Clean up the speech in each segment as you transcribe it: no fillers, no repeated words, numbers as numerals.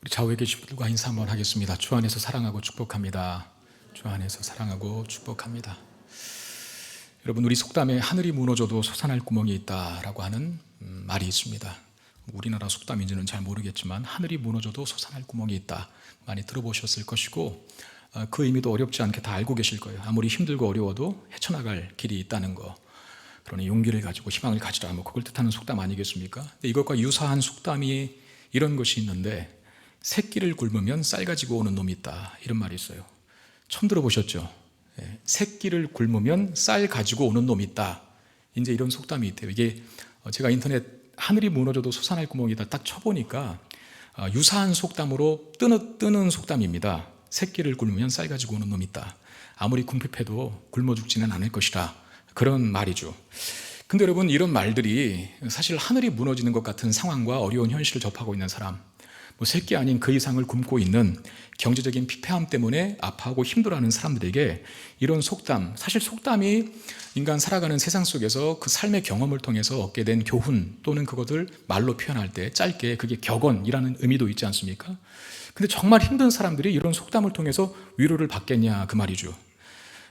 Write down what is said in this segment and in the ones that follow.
우리 좌우에 계신 분들과 인사 한번 하겠습니다. 주 안에서 사랑하고 축복합니다. 주 안에서 사랑하고 축복합니다. 여러분, 우리 속담에 하늘이 무너져도 솟아날 구멍이 있다라고 하는 말이 있습니다. 우리나라 속담인지는 잘 모르겠지만 하늘이 무너져도 솟아날 구멍이 있다, 많이 들어보셨을 것이고 그 의미도 어렵지 않게 다 알고 계실 거예요. 아무리 힘들고 어려워도 헤쳐나갈 길이 있다는 거, 그러니 용기를 가지고 희망을 가지라, 그걸 뜻하는 속담 아니겠습니까? 근데 이것과 유사한 속담이 이런 것이 있는데, 새끼를 굶으면 쌀 가지고 오는 놈이 있다, 이런 말이 있어요. 처음 들어보셨죠? 새끼를 굶으면 쌀 가지고 오는 놈이 있다, 이제 이런 속담이 있대요. 이게 제가 인터넷 하늘이 무너져도 솟아날 구멍이다 딱 쳐보니까 유사한 속담으로 뜨는 속담입니다. 새끼를 굶으면 쌀 가지고 오는 놈이 있다. 아무리 궁핍해도 굶어 죽지는 않을 것이라, 그런 말이죠. 근데 여러분, 이런 말들이 사실 하늘이 무너지는 것 같은 상황과 어려운 현실을 접하고 있는 사람, 새끼 아닌 그 이상을 굶고 있는 경제적인 피폐함 때문에 아파하고 힘들어하는 사람들에게 이런 속담, 사실 속담이 인간 살아가는 세상 속에서 그 삶의 경험을 통해서 얻게 된 교훈, 또는 그것을 말로 표현할 때 짧게 그게 격언이라는 의미도 있지 않습니까? 근데 정말 힘든 사람들이 이런 속담을 통해서 위로를 받겠냐, 그 말이죠.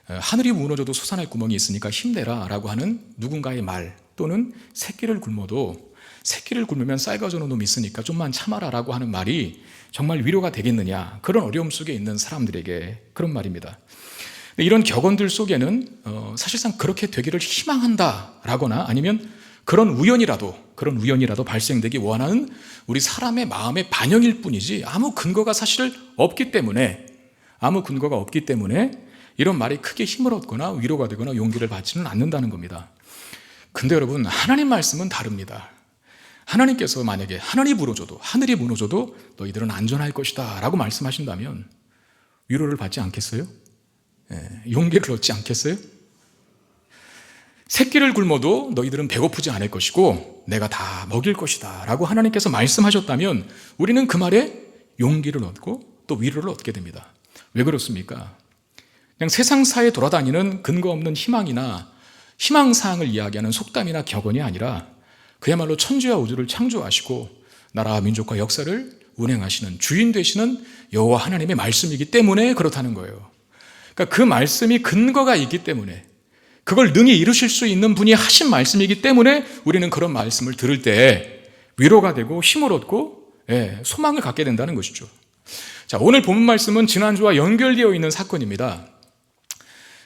하늘이 무너져도 솟아날 구멍이 있으니까 힘내라 라고 하는 누군가의 말, 또는 새끼를 굶으면 쌀 가져오는 놈이 있으니까 좀만 참아라 라고 하는 말이 정말 위로가 되겠느냐, 그런 어려움 속에 있는 사람들에게 그런 말입니다. 이런 격언들 속에는 사실상 그렇게 되기를 희망한다 라거나 아니면 그런 우연이라도 발생되기 원하는 우리 사람의 마음의 반영일 뿐이지 아무 근거가 사실 없기 때문에 이런 말이 크게 힘을 얻거나 위로가 되거나 용기를 받지는 않는다는 겁니다. 근데 여러분, 하나님 말씀은 다릅니다. 하나님께서 만약에 하늘이 무너져도 너희들은 안전할 것이다 라고 말씀하신다면 위로를 받지 않겠어요? 용기를 얻지 않겠어요? 새끼를 굶어도 너희들은 배고프지 않을 것이고 내가 다 먹일 것이다 라고 하나님께서 말씀하셨다면 우리는 그 말에 용기를 얻고 또 위로를 얻게 됩니다. 왜 그렇습니까? 그냥 세상사에 돌아다니는 근거 없는 희망이나 희망사항을 이야기하는 속담이나 격언이 아니라 그야말로 천지와 우주를 창조하시고 나라와 민족과 역사를 운행하시는 주인 되시는 여호와 하나님의 말씀이기 때문에 그렇다는 거예요. 그러니까 그 말씀이 근거가 있기 때문에, 그걸 능히 이루실 수 있는 분이 하신 말씀이기 때문에 우리는 그런 말씀을 들을 때 위로가 되고 힘을 얻고 소망을 갖게 된다는 것이죠. 자, 오늘 본문 말씀은 지난주와 연결되어 있는 사건입니다.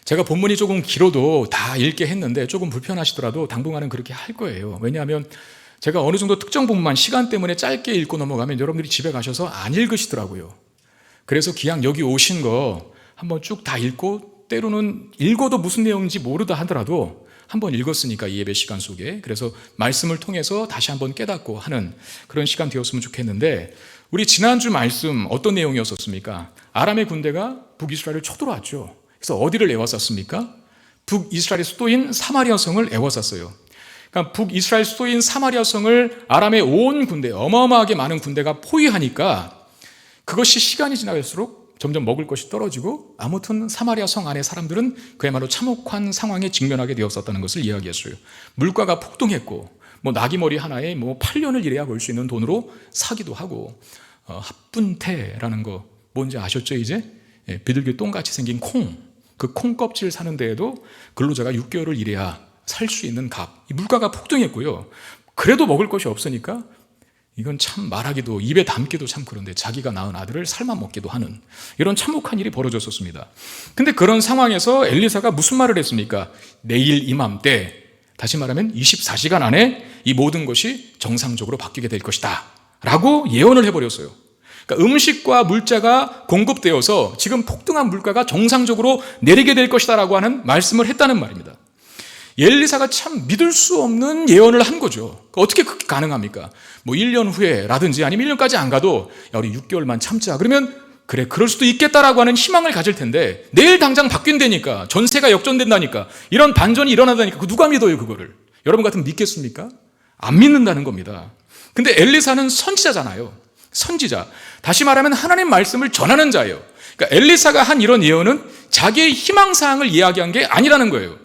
제가 본문이 조금 길어도 다 읽게 했는데 조금 불편하시더라도 당분간은 그렇게 할 거예요. 왜냐하면 제가 어느 정도 특정 부분만 시간 때문에 짧게 읽고 넘어가면 여러분들이 집에 가셔서 안 읽으시더라고요. 그래서 그냥 여기 오신 거 한번 쭉 다 읽고, 때로는 읽어도 무슨 내용인지 모르다 하더라도 한번 읽었으니까 이 예배 시간 속에, 그래서 말씀을 통해서 다시 한번 깨닫고 하는 그런 시간 되었으면 좋겠는데, 우리 지난주 말씀 어떤 내용이었었습니까? 아람의 군대가 북이스라엘을 쳐들어왔죠. 그래서 어디를 에워쌌습니까? 북이스라엘의 수도인 사마리아 성을 에워쌌어요. 그러니까 북이스라엘 수도인 사마리아 성을 아람의 온 군대, 어마어마하게 많은 군대가 포위하니까 그것이 시간이 지나갈수록 점점 먹을 것이 떨어지고, 아무튼 사마리아 성 안의 사람들은 그야말로 참혹한 상황에 직면하게 되었었다는 것을 이야기했어요. 물가가 폭등했고, 나귀머리 하나에 8년을 일해야 벌 수 있는 돈으로 사기도 하고, 합분태라는 거 뭔지 아셨죠 이제? 비둘기 똥같이 생긴 그 콩 껍질 사는 데에도 근로자가 6개월을 일해야 살 수 있는 값. 물가가 폭등했고요. 그래도 먹을 것이 없으니까 이건 참 말하기도, 입에 담기도 참 그런데 자기가 낳은 아들을 삶아 먹기도 하는 이런 참혹한 일이 벌어졌었습니다. 근데 그런 상황에서 엘리사가 무슨 말을 했습니까? 내일 이맘때, 다시 말하면 24시간 안에 이 모든 것이 정상적으로 바뀌게 될 것이다 라고 예언을 해버렸어요. 그러니까 음식과 물자가 공급되어서 지금 폭등한 물가가 정상적으로 내리게 될 것이다 라고 하는 말씀을 했다는 말입니다. 엘리사가 참 믿을 수 없는 예언을 한 거죠. 어떻게 그렇게 가능합니까? 1년 후에라든지 아니면 1년까지 안 가도 우리 6개월만 참자, 그러면 그래, 그럴 수도 있겠다라고 하는 희망을 가질 텐데, 내일 당장 바뀐다니까, 전세가 역전된다니까, 이런 반전이 일어나다니까, 누가 믿어요 그거를? 여러분 같으면 믿겠습니까? 안 믿는다는 겁니다. 근데 엘리사는 선지자잖아요. 선지자, 다시 말하면 하나님 말씀을 전하는 자예요. 그러니까 엘리사가 한 이런 예언은 자기의 희망사항을 이야기한 게 아니라는 거예요.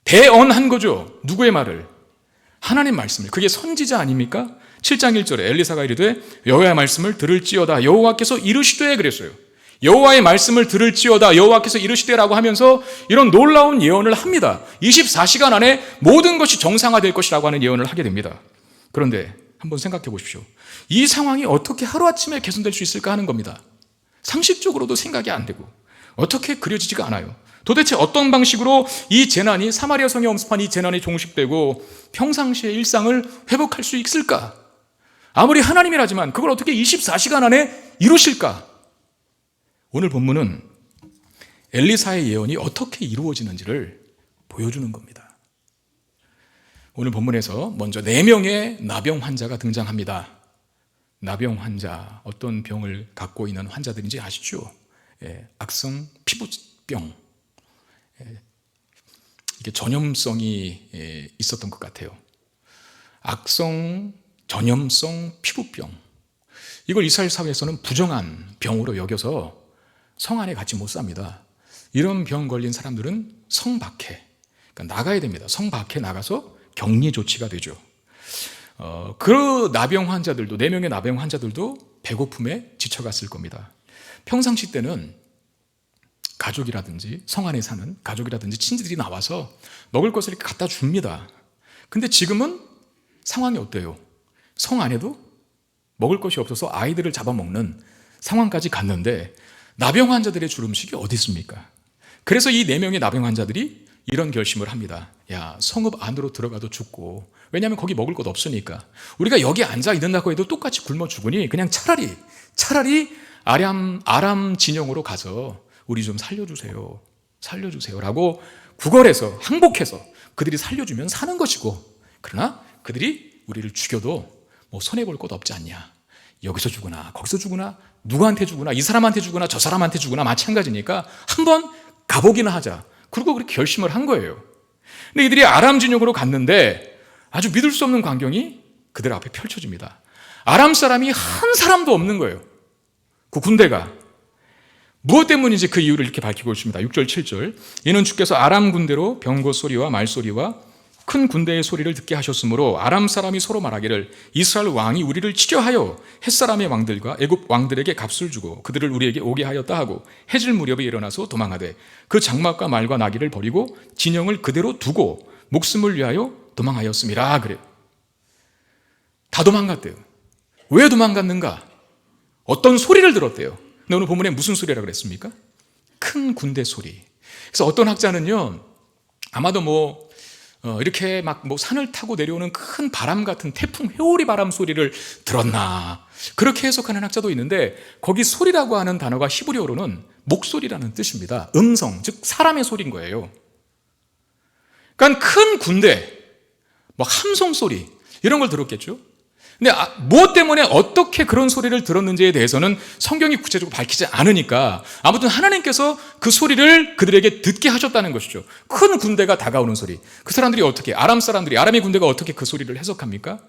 대언한 거죠. 누구의 말을? 하나님 말씀을. 그게 선지자 아닙니까? 7장 1절에 엘리사가 이르되 여호와의 말씀을 들을지어다 여호와께서 이르시되 그랬어요. 여호와의 말씀을 들을지어다 여호와께서 이르시되라고 하면서 이런 놀라운 예언을 합니다. 24시간 안에 모든 것이 정상화될 것이라고 하는 예언을 하게 됩니다. 그런데 한번 생각해 보십시오. 이 상황이 어떻게 하루아침에 개선될 수 있을까 하는 겁니다. 상식적으로도 생각이 안 되고 어떻게 그려지지가 않아요. 도대체 어떤 방식으로 이 재난이 사마리아 성에 엄습한 이 재난이 종식되고 평상시의 일상을 회복할 수 있을까? 아무리 하나님이라지만 그걸 어떻게 24시간 안에 이루실까? 오늘 본문은 엘리사의 예언이 어떻게 이루어지는지를 보여주는 겁니다. 오늘 본문에서 먼저 4명의 나병 환자가 등장합니다. 나병 환자, 어떤 병을 갖고 있는 환자들인지 아시죠? 악성 피부병. 이게 전염성이 있었던 것 같아요. 악성 전염성 피부병. 이걸 이스라엘 사회에서는 부정한 병으로 여겨서 성 안에 같이 못 삽니다. 이런 병 걸린 사람들은 성 밖에, 그러니까 나가야 됩니다. 성 밖에 나가서 격리 조치가 되죠. 그 나병 환자들도, 4명의 나병 환자들도 배고픔에 지쳐갔을 겁니다. 평상시 때는 가족이라든지 성 안에 사는 가족이라든지 친지들이 나와서 먹을 것을 이렇게 갖다 줍니다. 근데 지금은 상황이 어때요? 성 안에도 먹을 것이 없어서 아이들을 잡아먹는 상황까지 갔는데 나병 환자들의 주름식이 어디 있습니까? 그래서 이 4명의 나병 환자들이 이런 결심을 합니다. 야, 성읍 안으로 들어가도 죽고, 왜냐하면 거기 먹을 것 없으니까 우리가 여기 앉아 있는다고 해도 똑같이 굶어 죽으니 그냥 차라리 아람 진영으로 가서 우리 좀 살려주세요 라고 구걸해서 항복해서 그들이 살려주면 사는 것이고, 그러나 그들이 우리를 죽여도 뭐 손해볼 것 없지 않냐, 여기서 죽으나 거기서 죽으나 누구한테 죽으나 이 사람한테 죽으나 저 사람한테 죽으나 마찬가지니까 한번 가보기나 하자. 그리고 그렇게 결심을 한 거예요. 근데 이들이 아람 진영으로 갔는데 아주 믿을 수 없는 광경이 그들 앞에 펼쳐집니다. 아람 사람이 한 사람도 없는 거예요. 그 군대가. 무엇 때문인지 그 이유를 이렇게 밝히고 있습니다. 6절 7절. 이는 주께서 아람 군대로 병거 소리와 말소리와 큰 군대의 소리를 듣게 하셨으므로 아람 사람이 서로 말하기를 이스라엘 왕이 우리를 치려하여 햇사람의 왕들과 애굽 왕들에게 값을 주고 그들을 우리에게 오게 하였다 하고 해질 무렵에 일어나서 도망하되 그 장막과 말과 나귀를 버리고 진영을 그대로 두고 목숨을 위하여 도망하였음이라. 그래요. 다 도망갔대요. 왜 도망갔는가? 어떤 소리를 들었대요. 근데 오늘 본문에 무슨 소리라고 그랬습니까? 큰 군대 소리. 그래서 어떤 학자는요, 아마도 이렇게 막 산을 타고 내려오는 큰 바람 같은 태풍 회오리 바람 소리를 들었나, 그렇게 해석하는 학자도 있는데, 거기 소리라고 하는 단어가 히브리어로는 목소리라는 뜻입니다. 음성, 즉 사람의 소리인 거예요. 그러니까 큰 군대, 함성 소리 이런 걸 들었겠죠. 근데 무엇 때문에 어떻게 그런 소리를 들었는지에 대해서는 성경이 구체적으로 밝히지 않으니까 아무튼 하나님께서 그 소리를 그들에게 듣게 하셨다는 것이죠. 큰 군대가 다가오는 소리. 그 사람들이 어떻게, 아람의 군대가 어떻게 그 소리를 해석합니까?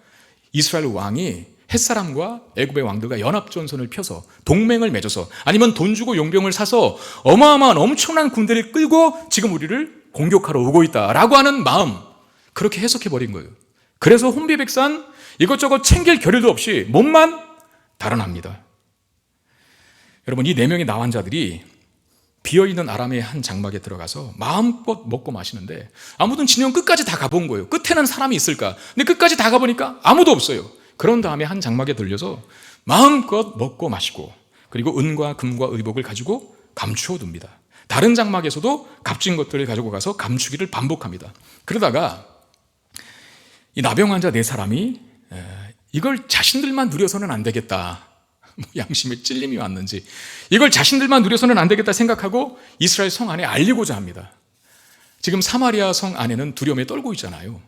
이스라엘 왕이 햇사람과 애굽의 왕들과 연합전선을 펴서 동맹을 맺어서, 아니면 돈 주고 용병을 사서 어마어마한 엄청난 군대를 끌고 지금 우리를 공격하러 오고 있다라고 하는 마음, 그렇게 해석해버린 거예요. 그래서 혼비백산 이것저것 챙길 겨를도 없이 몸만 달아납니다. 여러분, 이 4명의 나환자들이 비어있는 아람의 한 장막에 들어가서 마음껏 먹고 마시는데 아무튼 진영 끝까지 다 가본 거예요. 끝에는 사람이 있을까? 근데 끝까지 다 가보니까 아무도 없어요. 그런 다음에 한 장막에 들려서 마음껏 먹고 마시고, 그리고 은과 금과 의복을 가지고 감추어 둡니다. 다른 장막에서도 값진 것들을 가지고 가서 감추기를 반복합니다. 그러다가 이 나병 환자 4사람이 이걸 자신들만 누려서는 안 되겠다, 양심에 찔림이 왔는지 이걸 자신들만 누려서는 안 되겠다 생각하고 이스라엘 성 안에 알리고자 합니다. 지금 사마리아 성 안에는 두려움에 떨고 있잖아요.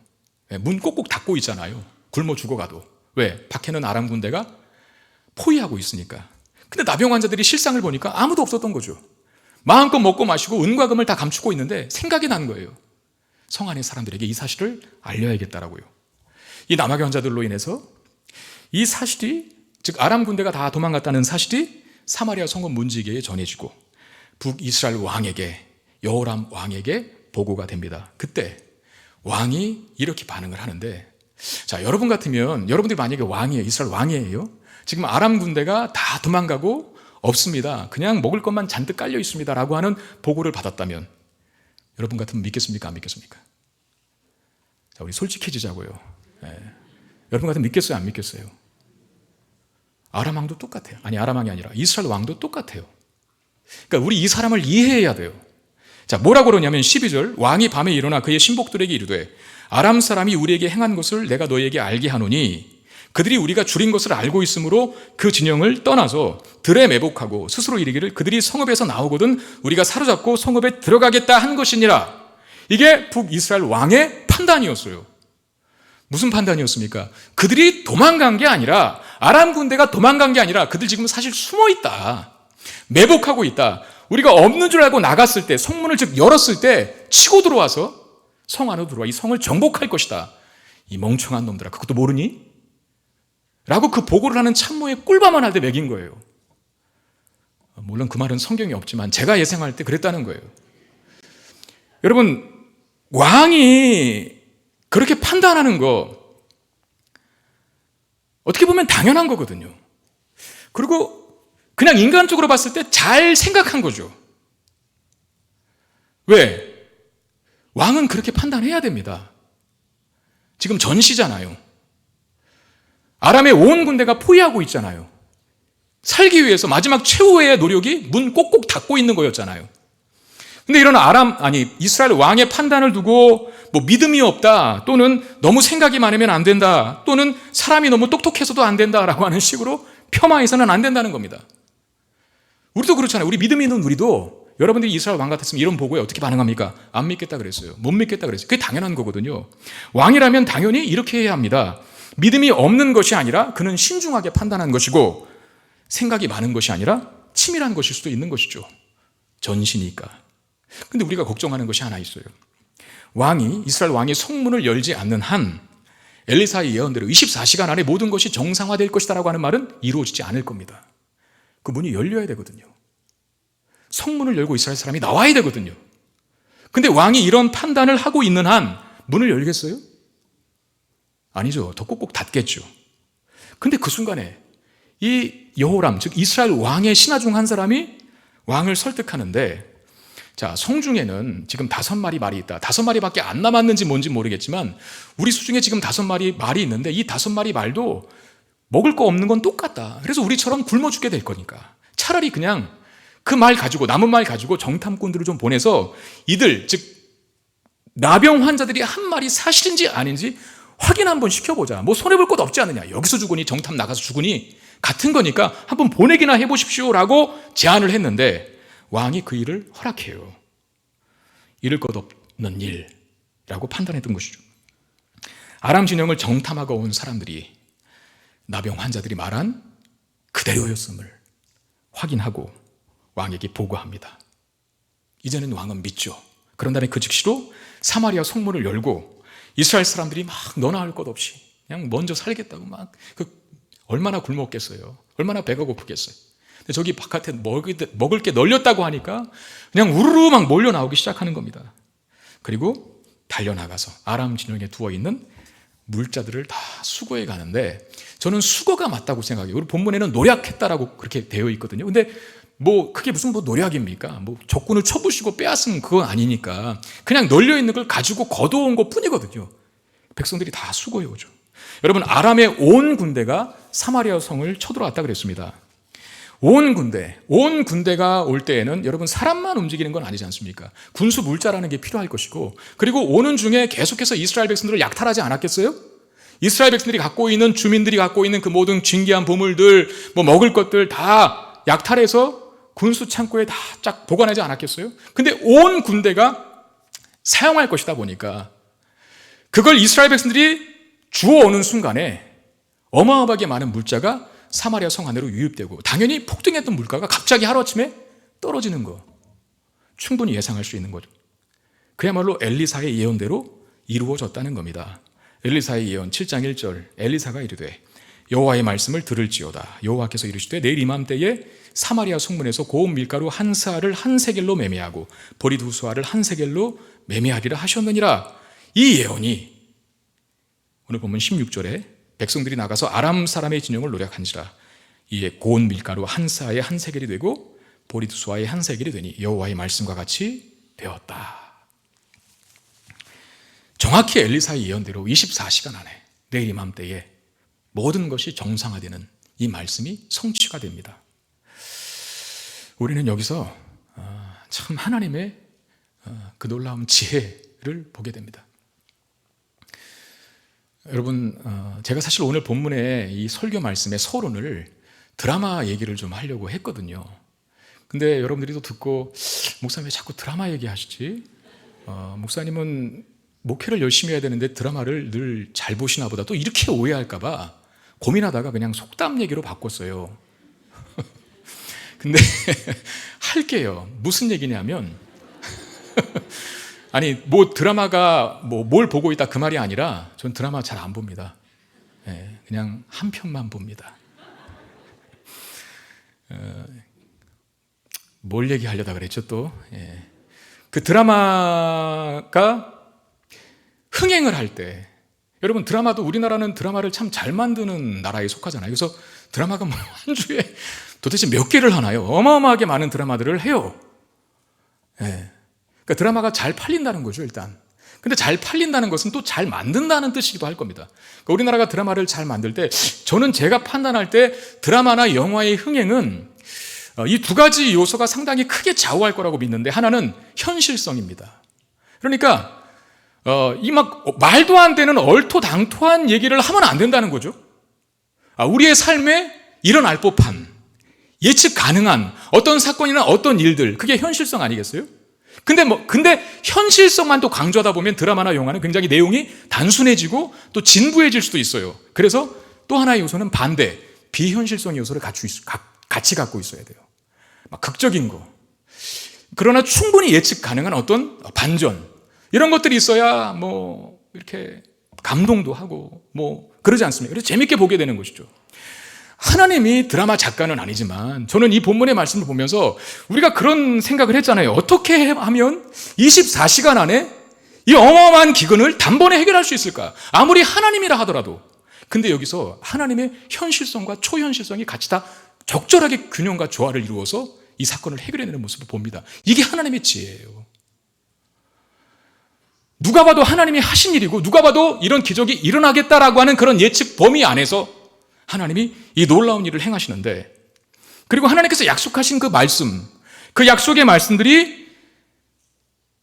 문 꼭꼭 닫고 있잖아요. 굶어 죽어가도. 왜? 밖에는 아람 군대가 포위하고 있으니까. 근데 나병 환자들이 실상을 보니까 아무도 없었던 거죠. 마음껏 먹고 마시고 은과 금을 다 감추고 있는데 생각이 난 거예요. 성 안의 사람들에게 이 사실을 알려야겠다라고요. 이 남아계 환자들로 인해서 이 사실이, 즉 아람 군대가 다 도망갔다는 사실이 사마리아 성읍 문지기에 전해지고 북이스라엘 왕에게, 여호람 왕에게 보고가 됩니다. 그때 왕이 이렇게 반응을 하는데 자, 여러분 같으면, 여러분들이 만약에 왕이에요. 이스라엘 왕이에요. 지금 아람 군대가 다 도망가고 없습니다. 그냥 먹을 것만 잔뜩 깔려 있습니다. 라고 하는 보고를 받았다면 여러분 같으면 믿겠습니까? 안 믿겠습니까? 자, 우리 솔직해지자고요. 예. 여러분 같으면 믿겠어요? 안 믿겠어요? 아람 왕도 똑같아요. 아니, 아람 왕이 아니라 이스라엘 왕도 똑같아요. 그러니까 우리 이 사람을 이해해야 돼요. 자, 뭐라고 그러냐면 12절, 왕이 밤에 일어나 그의 신복들에게 이르되 아람 사람이 우리에게 행한 것을 내가 너희에게 알게 하노니 그들이 우리가 줄인 것을 알고 있으므로 그 진영을 떠나서 들에 매복하고 스스로 이르기를 그들이 성읍에서 나오거든 우리가 사로잡고 성읍에 들어가겠다 한 것이니라. 이게 북이스라엘 왕의 판단이었어요. 무슨 판단이었습니까? 그들이 도망간 게 아니라, 아람 군대가 도망간 게 아니라 그들 지금 사실 숨어 있다. 매복하고 있다. 우리가 없는 줄 알고 나갔을 때, 성문을 즉 열었을 때 치고 들어와서 성 안으로 들어와 이 성을 정복할 것이다. 이 멍청한 놈들아, 그것도 모르니? 라고 그 보고를 하는 참모의 꿀밤을 할 때 먹인 거예요. 물론 그 말은 성경에 없지만 제가 예상할 때 그랬다는 거예요. 여러분, 왕이 그렇게 판단하는 거 어떻게 보면 당연한 거거든요. 그리고 그냥 인간적으로 봤을 때 잘 생각한 거죠. 왜? 왕은 그렇게 판단해야 됩니다. 지금 전시잖아요. 아람의 온 군대가 포위하고 있잖아요. 살기 위해서 마지막 최후의 노력이 문 꼭꼭 닫고 있는 거였잖아요. 근데 이런 이스라엘 왕의 판단을 두고 뭐 믿음이 없다, 또는 너무 생각이 많으면 안 된다, 또는 사람이 너무 똑똑해서도 안 된다라고 하는 식으로 폄하해서는 안 된다는 겁니다. 우리도 그렇잖아요. 우리 믿음이 있는 우리도 여러분들이 이스라엘 왕 같았으면 이런 보고에 어떻게 반응합니까? 안 믿겠다 그랬어요. 못 믿겠다 그랬어요. 그게 당연한 거거든요. 왕이라면 당연히 이렇게 해야 합니다. 믿음이 없는 것이 아니라 그는 신중하게 판단한 것이고, 생각이 많은 것이 아니라 치밀한 것일 수도 있는 것이죠. 전시니까. 근데 우리가 걱정하는 것이 하나 있어요. 이스라엘 왕이 성문을 열지 않는 한 엘리사의 예언대로 24시간 안에 모든 것이 정상화될 것이다라고 하는 말은 이루어지지 않을 겁니다. 그 문이 열려야 되거든요. 성문을 열고 이스라엘 사람이 나와야 되거든요. 근데 왕이 이런 판단을 하고 있는 한 문을 열겠어요? 아니죠. 더 꼭꼭 닫겠죠. 근데 그 순간에 이 여호람, 즉 이스라엘 왕의 신하 중 한 사람이 왕을 설득하는데, 자, 성중에는 지금 5마리 말이 있다. 5마리밖에 안 남았는지 뭔지 모르겠지만 우리 수중에 지금 5마리 말이 있는데 이 5마리 말도 먹을 거 없는 건 똑같다. 그래서 우리처럼 굶어 죽게 될 거니까 차라리 그냥 그 말 가지고, 남은 말 가지고 정탐꾼들을 좀 보내서 이들, 즉 나병 환자들이 한 말이 사실인지 아닌지 확인 한번 시켜보자. 뭐 손해볼 것 없지 않느냐. 여기서 죽으니 정탐 나가서 죽으니 같은 거니까 한번 보내기나 해보십시오라고 제안을 했는데 왕이 그 일을 허락해요. 잃을 것 없는 일이라고 판단했던 것이죠. 아람 진영을 정탐하고 온 사람들이 나병 환자들이 말한 그대로였음을 확인하고 왕에게 보고합니다. 이제는 왕은 믿죠. 그런 다음에 그 즉시로 사마리아 성문을 열고 이스라엘 사람들이 막 너나 할 것 없이 그냥 먼저 살겠다고 막 얼마나 굶었겠어요. 얼마나 배가 고프겠어요. 근데 저기 바깥에 먹을 게 널렸다고 하니까 그냥 우르르 막 몰려 나오기 시작하는 겁니다. 그리고 달려나가서 아람 진영에 누워있는 물자들을 다 수거해 가는데, 저는 수거가 맞다고 생각해요. 우리 본문에는 노략했다라고 그렇게 되어 있거든요. 근데 그게 무슨 노략입니까? 적군을 쳐부시고 빼앗은 그건 아니니까 그냥 널려있는 걸 가지고 걷어온 것 뿐이거든요. 백성들이 다 수거해 오죠. 여러분, 아람의 온 군대가 사마리아 성을 쳐들어왔다 그랬습니다. 온 군대가 올 때에는 여러분 사람만 움직이는 건 아니지 않습니까? 군수 물자라는 게 필요할 것이고, 그리고 오는 중에 계속해서 이스라엘 백성들을 약탈하지 않았겠어요? 이스라엘 백성들이 갖고 있는, 주민들이 갖고 있는 그 모든 진귀한 보물들, 먹을 것들 다 약탈해서 군수 창고에 다 쫙 보관하지 않았겠어요? 근데 온 군대가 사용할 것이다 보니까 그걸 이스라엘 백성들이 주워오는 순간에 어마어마하게 많은 물자가 사마리아 성 안으로 유입되고, 당연히 폭등했던 물가가 갑자기 하루아침에 떨어지는 거 충분히 예상할 수 있는 거죠. 그야말로 엘리사의 예언대로 이루어졌다는 겁니다. 엘리사의 예언 7장 1절, 엘리사가 이르되 여호와의 말씀을 들을지어다. 여호와께서 이르시되 내일 이맘때에 사마리아 성문에서 고운 밀가루 한 스아를 한 세겔로 매매하고 보리 2수아를 한 세겔로 매매하리라 하셨느니라. 이 예언이 오늘 보면 16절에 백성들이 나가서 아람 사람의 진영을 노략한지라. 이에 고운 밀가루 한 사에 한 세겔이 되고 보리 두 수아에 한 세겔이 되니 여호와의 말씀과 같이 되었다. 정확히 엘리사의 예언대로 24시간 안에 내일 이맘때에 모든 것이 정상화되는 이 말씀이 성취가 됩니다. 우리는 여기서 참 하나님의 그 놀라운 지혜를 보게 됩니다. 여러분, 제가 사실 오늘 본문의 이 설교 말씀의 서론을 드라마 얘기를 좀 하려고 했거든요. 근데 여러분들이 또 듣고 목사님 왜 자꾸 드라마 얘기하시지? 목사님은 목회를 열심히 해야 되는데 드라마를 늘 잘 보시나 보다. 또 이렇게 오해할까 봐 고민하다가 그냥 속담 얘기로 바꿨어요. 근데 할게요. 무슨 얘기냐면 아니 뭐 드라마가 뭘 보고 있다 그 말이 아니라 전 드라마 잘 안 봅니다. 그냥 한 편만 봅니다. 뭘 얘기하려다 그랬죠 또? 그 드라마가 흥행을 할 때, 여러분 드라마도 우리나라는 드라마를 참 잘 만드는 나라에 속하잖아요. 그래서 드라마가 뭐 한 주에 도대체 몇 개를 하나요? 어마어마하게 많은 드라마들을 해요. 그러니까 드라마가 잘 팔린다는 거죠 일단. 근데 잘 팔린다는 것은 또 잘 만든다는 뜻이기도 할 겁니다. 그러니까 우리나라가 드라마를 잘 만들 때, 저는 제가 판단할 때 드라마나 영화의 흥행은 이 두 가지 요소가 상당히 크게 좌우할 거라고 믿는데, 하나는 현실성입니다. 그러니까 이 막 말도 안 되는 얼토당토한 얘기를 하면 안 된다는 거죠. 우리의 삶에 일어날 법한, 예측 가능한 어떤 사건이나 어떤 일들, 그게 현실성 아니겠어요? 근데 현실성만 또 강조하다 보면 드라마나 영화는 굉장히 내용이 단순해지고 또 진부해질 수도 있어요. 그래서 또 하나의 요소는 반대, 비현실성 요소를 같이 갖고 있어야 돼요. 막 극적인 거. 그러나 충분히 예측 가능한 어떤 반전, 이런 것들이 있어야 뭐 이렇게 감동도 하고 뭐 그러지 않습니까? 그래서 재밌게 보게 되는 것이죠. 하나님이 드라마 작가는 아니지만 저는 이 본문의 말씀을 보면서 우리가 그런 생각을 했잖아요. 어떻게 하면 24시간 안에 이 어마어마한 기근을 단번에 해결할 수 있을까? 아무리 하나님이라 하더라도. 근데 여기서 하나님의 현실성과 초현실성이 같이 다 적절하게 균형과 조화를 이루어서 이 사건을 해결해내는 모습을 봅니다. 이게 하나님의 지혜예요. 누가 봐도 하나님이 하신 일이고 누가 봐도 이런 기적이 일어나겠다라고 하는 그런 예측 범위 안에서 하나님이 이 놀라운 일을 행하시는데, 그리고 하나님께서 약속하신 그 말씀, 그 약속의 말씀들이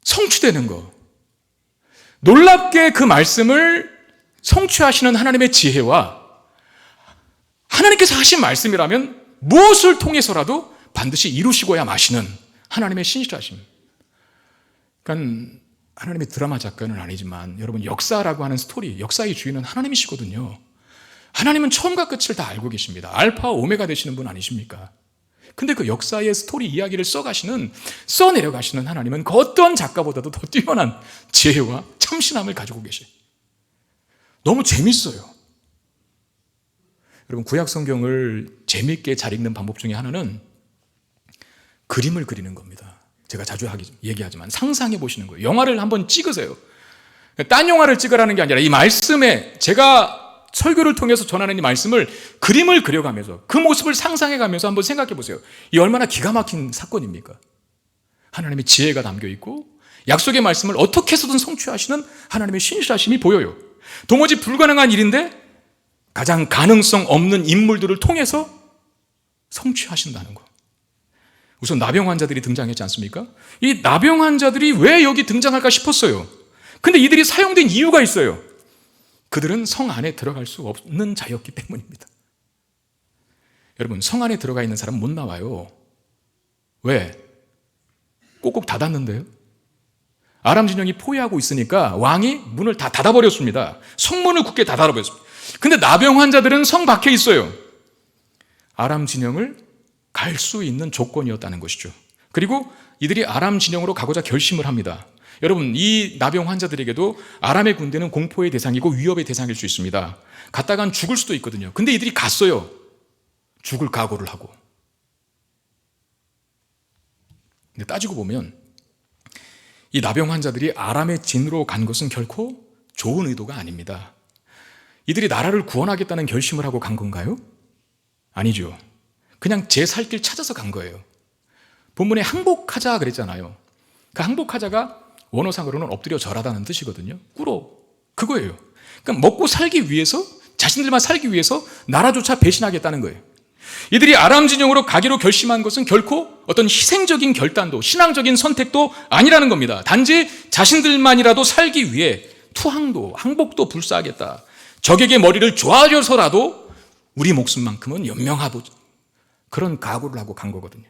성취되는 것, 놀랍게 그 말씀을 성취하시는 하나님의 지혜와 하나님께서 하신 말씀이라면 무엇을 통해서라도 반드시 이루시고야 마시는 하나님의 신실하심. 그러니까 하나님의 드라마 작가는 아니지만 여러분, 역사라고 하는 스토리, 역사의 주인은 하나님이시거든요. 하나님은 처음과 끝을 다 알고 계십니다. 알파와 오메가 되시는 분 아니십니까? 근데 그 역사의 스토리 이야기를 써내려가시는 하나님은 그 어떤 작가보다도 더 뛰어난 지혜와 참신함을 가지고 계셔요. 너무 재밌어요. 여러분, 구약 성경을 재밌게 잘 읽는 방법 중에 하나는 그림을 그리는 겁니다. 제가 자주 얘기하지만 상상해 보시는 거예요. 영화를 한번 찍으세요. 딴 영화를 찍으라는 게 아니라 이 말씀에, 제가 설교를 통해서 전하는 이 말씀을 그림을 그려가면서 그 모습을 상상해가면서 한번 생각해 보세요. 이 얼마나 기가 막힌 사건입니까? 하나님의 지혜가 담겨 있고 약속의 말씀을 어떻게 해서든 성취하시는 하나님의 신실하심이 보여요. 도무지 불가능한 일인데 가장 가능성 없는 인물들을 통해서 성취하신다는 거. 우선 나병 환자들이 등장했지 않습니까? 이 나병 환자들이 왜 여기 등장할까 싶었어요. 근데 이들이 사용된 이유가 있어요. 그들은 성 안에 들어갈 수 없는 자였기 때문입니다. 여러분, 성 안에 들어가 있는 사람은 못 나와요. 왜? 꼭꼭 닫았는데요. 아람 진영이 포위하고 있으니까 왕이 문을 다 닫아버렸습니다. 성문을 굳게 닫아버렸습니다. 근데 나병 환자들은 성 밖에 있어요. 아람 진영을 갈 수 있는 조건이었다는 것이죠. 그리고 이들이 아람 진영으로 가고자 결심을 합니다. 여러분, 이 나병 환자들에게도 아람의 군대는 공포의 대상이고 위협의 대상일 수 있습니다. 갔다간 죽을 수도 있거든요. 근데 이들이 갔어요. 죽을 각오를 하고. 근데 따지고 보면 이 나병 환자들이 아람의 진으로 간 것은 결코 좋은 의도가 아닙니다. 이들이 나라를 구원하겠다는 결심을 하고 간 건가요? 아니죠. 그냥 제 살 길 찾아서 간 거예요. 본문에 항복하자 그랬잖아요. 그 항복하자가 원어상으로는 엎드려 절하다는 뜻이거든요. 꿇어. 그거예요. 그러니까 먹고 살기 위해서, 자신들만 살기 위해서 나라조차 배신하겠다는 거예요. 이들이 아람 진영으로 가기로 결심한 것은 결코 어떤 희생적인 결단도, 신앙적인 선택도 아니라는 겁니다. 단지 자신들만이라도 살기 위해 투항도, 항복도 불사하겠다. 적에게 머리를 조아려서라도 우리 목숨만큼은 연명하보자. 그런 각오를 하고 간 거거든요.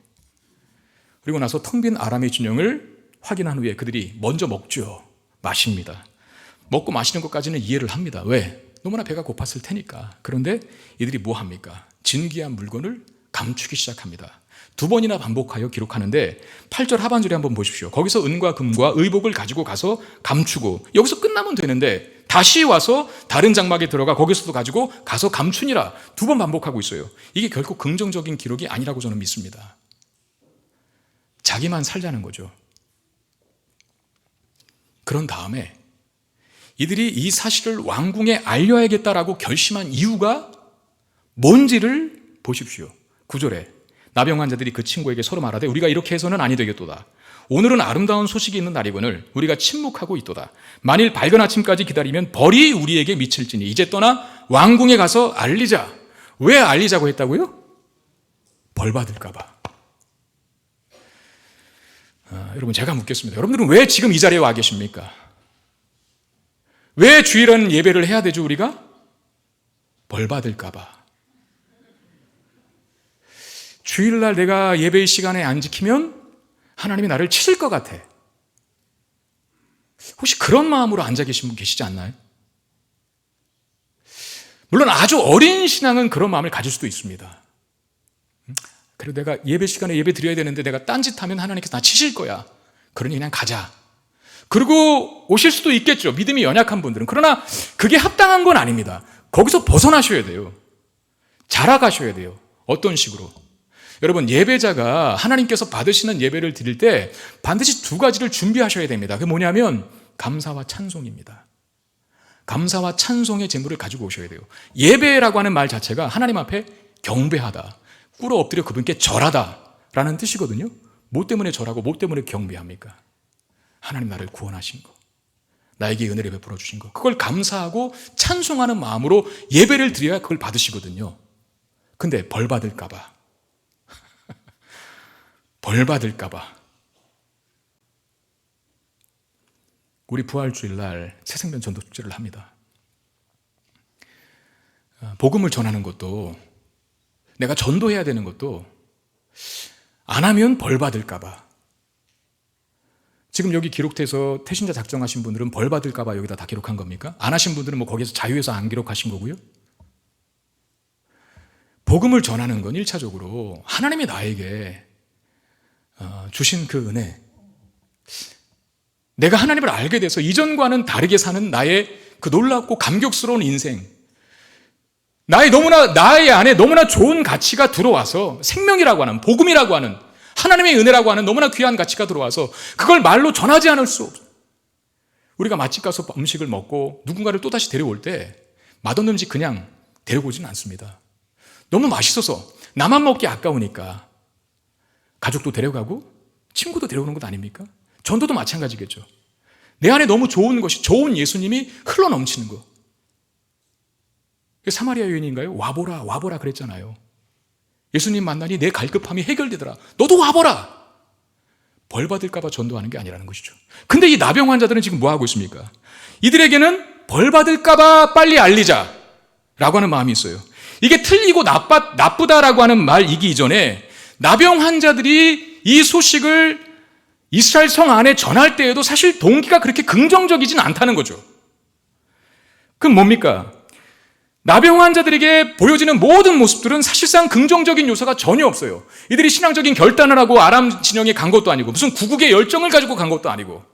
그리고 나서 텅 빈 아람의 진영을 확인한 후에 그들이 먼저 먹죠. 마십니다. 먹고 마시는 것까지는 이해를 합니다. 왜? 너무나 배가 고팠을 테니까. 그런데 이들이 뭐 합니까? 진귀한 물건을 감추기 시작합니다. 2번이나 반복하여 기록하는데 8절 하반절에 한번 보십시오. 거기서 은과 금과 의복을 가지고 가서 감추고, 여기서 끝나면 되는데 다시 와서 다른 장막에 들어가 거기서도 가지고 가서 감추니라 2번 반복하고 있어요. 이게 결코 긍정적인 기록이 아니라고 저는 믿습니다. 자기만 살자는 거죠. 그런 다음에 이들이 이 사실을 왕궁에 알려야겠다라고 결심한 이유가 뭔지를 보십시오. 9절에 나병 환자들이 그 친구에게 서로 말하되 우리가 이렇게 해서는 아니 되겠도다. 오늘은 아름다운 소식이 있는 날이거늘 우리가 침묵하고 있도다. 만일 밝은 아침까지 기다리면 벌이 우리에게 미칠지니 이제 떠나 왕궁에 가서 알리자. 왜 알리자고 했다고요? 벌 받을까 봐. 여러분, 제가 묻겠습니다. 여러분들은 왜 지금 이 자리에 와 계십니까? 왜 주일은 예배를 해야 되죠, 우리가? 벌 받을까 봐. 주일날 내가 예배의 시간에 안 지키면 하나님이 나를 치실 것 같아. 혹시 그런 마음으로 앉아 계신 분 계시지 않나요? 물론 아주 어린 신앙은 그런 마음을 가질 수도 있습니다. 그리고 내가 예배 시간에 예배 드려야 되는데 내가 딴짓하면 하나님께서 나 치실 거야. 그러니 그냥 가자. 그리고 오실 수도 있겠죠. 믿음이 연약한 분들은. 그러나 그게 합당한 건 아닙니다. 거기서 벗어나셔야 돼요. 자라가셔야 돼요. 어떤 식으로? 여러분, 예배자가 하나님께서 받으시는 예배를 드릴 때 반드시 2가지를 준비하셔야 됩니다. 그게 뭐냐면 감사와 찬송입니다. 감사와 찬송의 제물을 가지고 오셔야 돼요. 예배라고 하는 말 자체가 하나님 앞에 경배하다, 꿇어 엎드려 그분께 절하다라는 뜻이거든요. 뭐 때문에 절하고 뭐 때문에 경배합니까? 하나님 나를 구원하신 거, 나에게 은혜를 베풀어 주신 거, 그걸 감사하고 찬송하는 마음으로 예배를 드려야 그걸 받으시거든요. 근데 벌 받을까 봐, 벌 받을까 봐 우리 부활주일날 새생명 전도 축제를 합니다. 복음을 전하는 것도, 내가 전도해야 되는 것도 안 하면 벌 받을까 봐. 지금 여기 기록돼서 태신자 작정하신 분들은 벌 받을까 봐 여기다 다 기록한 겁니까? 안 하신 분들은 뭐 거기에서 자유해서 안 기록하신 거고요. 복음을 전하는 건 1차적으로 하나님이 나에게 주신 그 은혜, 내가 하나님을 알게 돼서 이전과는 다르게 사는 나의 그 놀랍고 감격스러운 인생, 나의 안에 너무나 좋은 가치가 들어와서, 생명이라고 하는, 복음이라고 하는, 하나님의 은혜라고 하는 너무나 귀한 가치가 들어와서 그걸 말로 전하지 않을 수 없어요. 우리가 맛집 가서 음식을 먹고 누군가를 또다시 데려올 때 맛없는 음식 그냥 데려오지는 않습니다. 너무 맛있어서 나만 먹기 아까우니까 가족도 데려가고 친구도 데려오는 것 아닙니까? 전도도 마찬가지겠죠. 내 안에 너무 좋은 것이, 좋은 예수님이 흘러넘치는 거. 사마리아 여인인가요? 와보라, 와보라 그랬잖아요. 예수님 만나니 내 갈급함이 해결되더라. 너도 와보라. 벌 받을까 봐 전도하는 게 아니라는 것이죠. 근데 이 나병 환자들은 지금 뭐 하고 있습니까? 이들에게는 벌 받을까 봐 빨리 알리자 라고 하는 마음이 있어요. 이게 틀리고 나쁘다라고 하는 말이기 이전에 나병 환자들이 이 소식을 이스라엘 성 안에 전할 때에도 사실 동기가 그렇게 긍정적이진 않다는 거죠. 그럼 뭡니까? 나병 환자들에게 보여지는 모든 모습들은 사실상 긍정적인 요소가 전혀 없어요. 이들이 신앙적인 결단을 하고 아람 진영에 간 것도 아니고, 무슨 구국의 열정을 가지고 간 것도 아니고,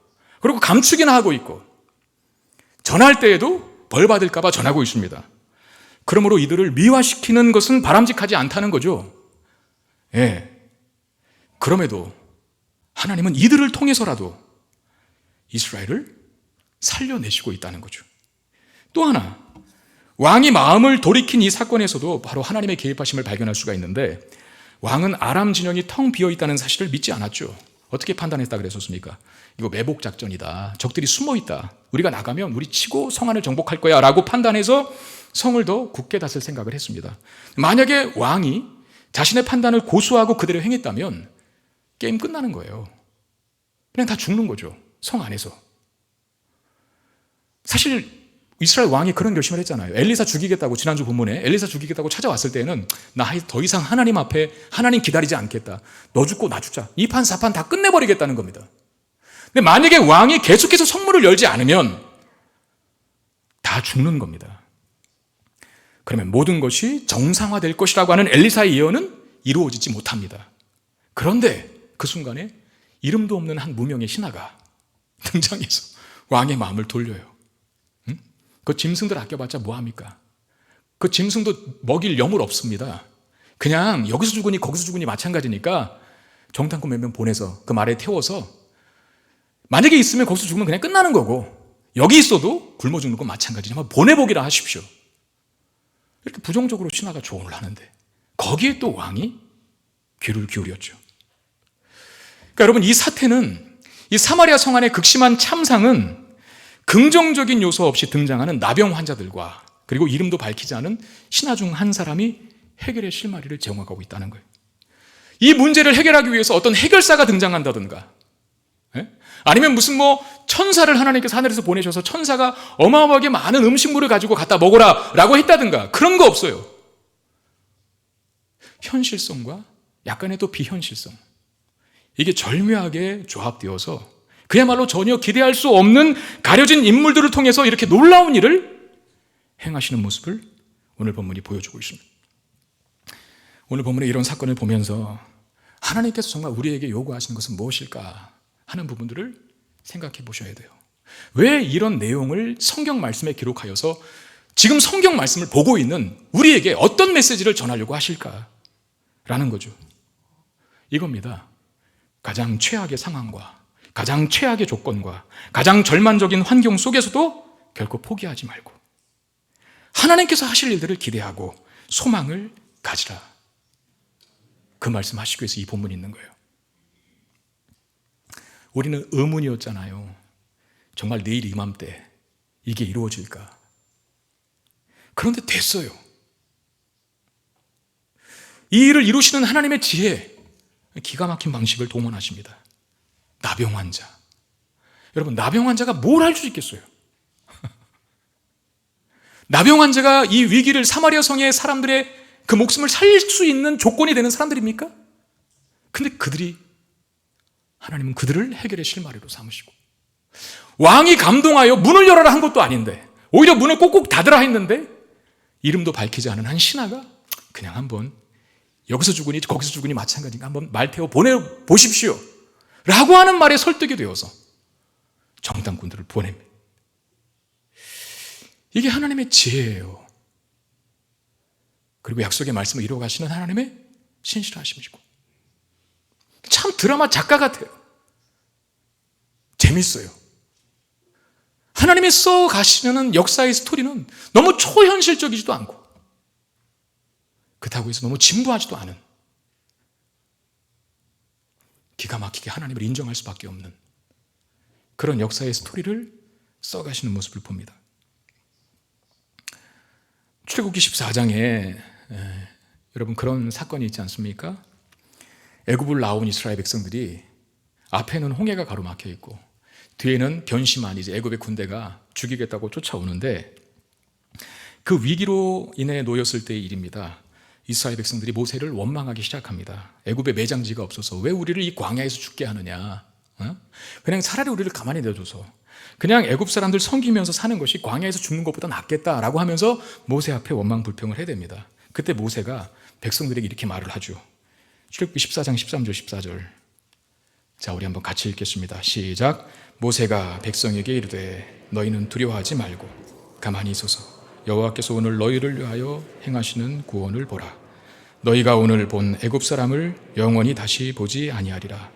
그리고 감추기나 하고 있고, 전할 때에도 벌 받을까 봐 전하고 있습니다. 그러므로 이들을 미화시키는 것은 바람직하지 않다는 거죠. 예. 그럼에도 하나님은 이들을 통해서라도 이스라엘을 살려내시고 있다는 거죠. 또 하나, 왕이 마음을 돌이킨 이 사건에서도 바로 하나님의 개입하심을 발견할 수가 있는데, 왕은 아람 진영이 텅 비어 있다는 사실을 믿지 않았죠. 어떻게 판단했다 그랬었습니까? 이거 매복 작전이다. 적들이 숨어 있다. 우리가 나가면 우리 치고 성 안을 정복할 거야 라고 판단해서 성을 더 굳게 다스릴 생각을 했습니다. 만약에 왕이 자신의 판단을 고수하고 그대로 행했다면 게임 끝나는 거예요. 그냥 다 죽는 거죠. 성 안에서. 사실 이스라엘 왕이 그런 결심을 했잖아요. 엘리사 죽이겠다고, 지난주 본문에 엘리사 죽이겠다고 찾아왔을 때는 나 더 이상 하나님 앞에 하나님 기다리지 않겠다. 너 죽고 나 죽자. 이 판 사판 다 끝내버리겠다는 겁니다. 근데 만약에 왕이 계속해서 성문을 열지 않으면 다 죽는 겁니다. 그러면 모든 것이 정상화될 것이라고 하는 엘리사의 예언은 이루어지지 못합니다. 그런데 그 순간에 이름도 없는 한 무명의 신하가 등장해서 왕의 마음을 돌려요. 그 짐승들 아껴봤자 뭐합니까? 그 짐승도 먹일 염을 없습니다. 그냥 여기서 죽으니 거기서 죽으니 마찬가지니까 정탐꾼 몇 명 보내서 그 말에 태워서 만약에 있으면 거기서 죽으면 그냥 끝나는 거고, 여기 있어도 굶어 죽는 건 마찬가지니 한번 보내보기라 하십시오. 이렇게 부정적으로 신하가 조언을 하는데 거기에 또 왕이 귀를 기울였죠. 그러니까 여러분, 이 사태는, 이 사마리아 성 안의 극심한 참상은 긍정적인 요소 없이 등장하는 나병 환자들과 그리고 이름도 밝히지 않은 신하 중 한 사람이 해결의 실마리를 제공하고 있다는 거예요. 이 문제를 해결하기 위해서 어떤 해결사가 등장한다든가, 아니면 무슨 천사를 하나님께서 하늘에서 보내셔서 천사가 어마어마하게 많은 음식물을 가지고 갖다 먹어라 라고 했다든가, 그런 거 없어요. 현실성과 약간의 또 비현실성, 이게 절묘하게 조합되어서 그야말로 전혀 기대할 수 없는 가려진 인물들을 통해서 이렇게 놀라운 일을 행하시는 모습을 오늘 본문이 보여주고 있습니다. 오늘 본문의 이런 사건을 보면서 하나님께서 정말 우리에게 요구하시는 것은 무엇일까 하는 부분들을 생각해 보셔야 돼요. 왜 이런 내용을 성경 말씀에 기록하여서 지금 성경 말씀을 보고 있는 우리에게 어떤 메시지를 전하려고 하실까라는 거죠. 이겁니다. 가장 최악의 상황과 가장 최악의 조건과 가장 절망적인 환경 속에서도 결코 포기하지 말고 하나님께서 하실 일들을 기대하고 소망을 가지라. 그 말씀하시기 위해서 이 본문이 있는 거예요. 우리는 의문이었잖아요. 정말 내일 이맘때 이게 이루어질까? 그런데 됐어요. 이 일을 이루시는 하나님의 지혜, 기가 막힌 방식을 동원하십니다. 나병 환자. 여러분, 나병 환자가 뭘 할 수 있겠어요? 나병 환자가 이 위기를, 사마리아 성의 사람들의 그 목숨을 살릴 수 있는 조건이 되는 사람들입니까? 근데 하나님은 그들을 해결의 실마리로 삼으시고, 왕이 감동하여 문을 열어라 한 것도 아닌데 오히려 문을 꼭꼭 닫으라 했는데 이름도 밝히지 않은 한 신하가 그냥 한번 여기서 죽으니 거기서 죽으니 마찬가지니까 한번 말 태워 보내보십시오 라고 하는 말에 설득이 되어서 정탐꾼들을 보냅니다. 이게 하나님의 지혜예요. 그리고 약속의 말씀을 이루어가시는 하나님의 신실하심이고, 참 드라마 작가 같아요. 재밌어요. 하나님이 써가시는 역사의 스토리는 너무 초현실적이지도 않고 그렇다고 해서 너무 진부하지도 않은, 기가 막히게 하나님을 인정할 수밖에 없는 그런 역사의 스토리를 써가시는 모습을 봅니다. 출애굽기 14장에 여러분 그런 사건이 있지 않습니까? 애굽을 나온 이스라엘 백성들이 앞에는 홍해가 가로막혀 있고 뒤에는 변심한 이제 애굽의 군대가 죽이겠다고 쫓아오는데, 그 위기로 인해 놓였을 때의 일입니다. 이스라엘 백성들이 모세를 원망하기 시작합니다. 애굽에 매장지가 없어서 왜 우리를 이 광야에서 죽게 하느냐? 그냥 차라리 우리를 가만히 내줘서 그냥 애굽 사람들 섬기면서 사는 것이 광야에서 죽는 것보다 낫겠다라고 하면서 모세 앞에 원망 불평을 해야 됩니다. 그때 모세가 백성들에게 이렇게 말을 하죠. 출애굽기 14장 13절 14절. 자, 우리 한번 같이 읽겠습니다. 시작. 모세가 백성에게 이르되 너희는 두려워하지 말고 가만히 있어서 여호와께서 오늘 너희를 위하여 행하시는 구원을 보라. 너희가 오늘 본 애굽 사람을 영원히 다시 보지 아니하리라.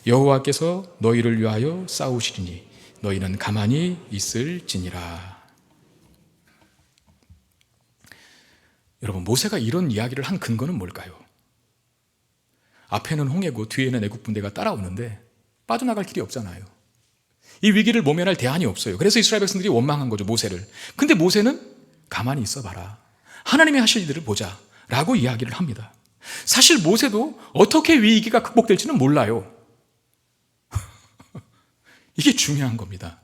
여호와께서 너희를 위하여 싸우시리니 너희는 가만히 있을지니라. 여러분, 모세가 이런 이야기를 한 근거는 뭘까요? 앞에는 홍해고 뒤에는 애국 군대가 따라오는데 빠져나갈 길이 없잖아요. 이 위기를 모면할 대안이 없어요. 그래서 이스라엘 백성들이 원망한 거죠, 모세를. 근데 모세는 가만히 있어봐라, 하나님이 하실 일을 보자 라고 이야기를 합니다. 사실 모세도 어떻게 위기가 극복될지는 몰라요. 이게 중요한 겁니다.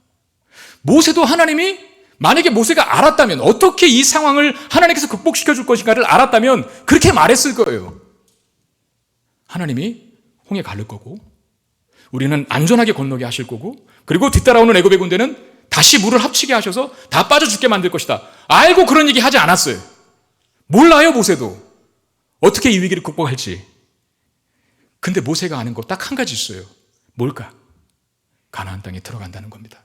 모세도 하나님이, 만약에 모세가 알았다면, 어떻게 이 상황을 하나님께서 극복시켜 줄 것인가를 알았다면 그렇게 말했을 거예요. 하나님이 홍해 가를 거고, 우리는 안전하게 건너게 하실 거고, 그리고 뒤따라오는 애굽의 군대는 다시 물을 합치게 하셔서 다 빠져 죽게 만들 것이다. 알고 그런 얘기 하지 않았어요. 몰라요, 모세도. 어떻게 이 위기를 극복할지. 근데 모세가 아는 거 딱 한 가지 있어요. 뭘까? 가나안 땅에 들어간다는 겁니다.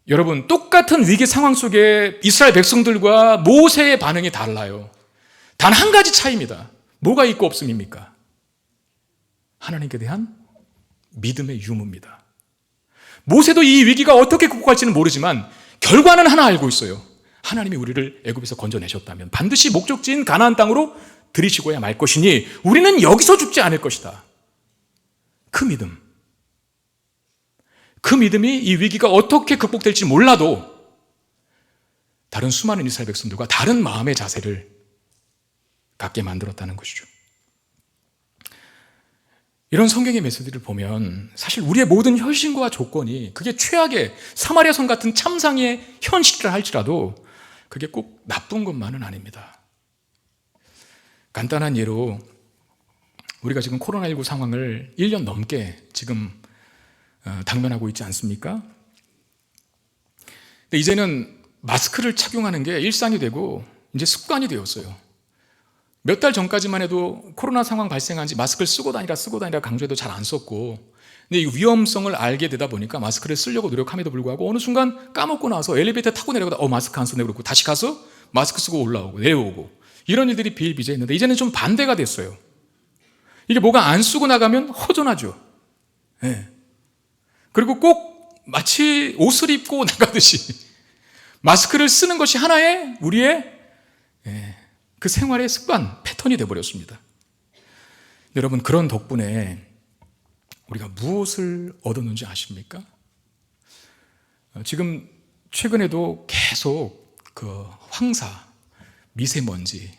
여러분, 똑같은 위기 상황 속에 이스라엘 백성들과 모세의 반응이 달라요. 단 한 가지 차이입니다. 뭐가 있고 없음입니까? 하나님께 대한 믿음의 유무입니다. 모세도 이 위기가 어떻게 극복할지는 모르지만 결과는 하나 알고 있어요. 하나님이 우리를 애굽에서 건져내셨다면 반드시 목적지인 가나안 땅으로 들이시고야 말 것이니 우리는 여기서 죽지 않을 것이다. 그 믿음. 그 믿음이 이 위기가 어떻게 극복될지 몰라도 다른 수많은 이스라엘 백성들과 다른 마음의 자세를 갖게 만들었다는 것이죠. 이런 성경의 메시지를 보면 사실 우리의 모든 혈신과 조건이 그게 최악의 사마리아 성 같은 참상의 현실이라 할지라도 그게 꼭 나쁜 것만은 아닙니다. 간단한 예로 우리가 지금 코로나19 상황을 1년 넘게 지금 당면하고 있지 않습니까? 근데 이제는 마스크를 착용하는 게 일상이 되고 이제 습관이 되었어요. 몇 달 전까지만 해도 코로나 상황 발생한 지 마스크를 쓰고 다니라 강조해도 잘 안 썼고, 근데 이 위험성을 알게 되다 보니까 마스크를 쓰려고 노력함에도 불구하고 어느 순간 까먹고 나서 엘리베이터 타고 내려가다 마스크 안 쓰네 그러고 다시 가서 마스크 쓰고 올라오고 내려오고 이런 일들이 비일비재했는데 이제는 좀 반대가 됐어요. 이게 뭐가 안 쓰고 나가면 허전하죠. 네. 그리고 꼭 마치 옷을 입고 나가듯이 마스크를 쓰는 것이 하나의 우리의 그 생활의 습관, 패턴이 되어버렸습니다. 여러분, 그런 덕분에 우리가 무엇을 얻었는지 아십니까? 지금 최근에도 계속 그 황사, 미세먼지,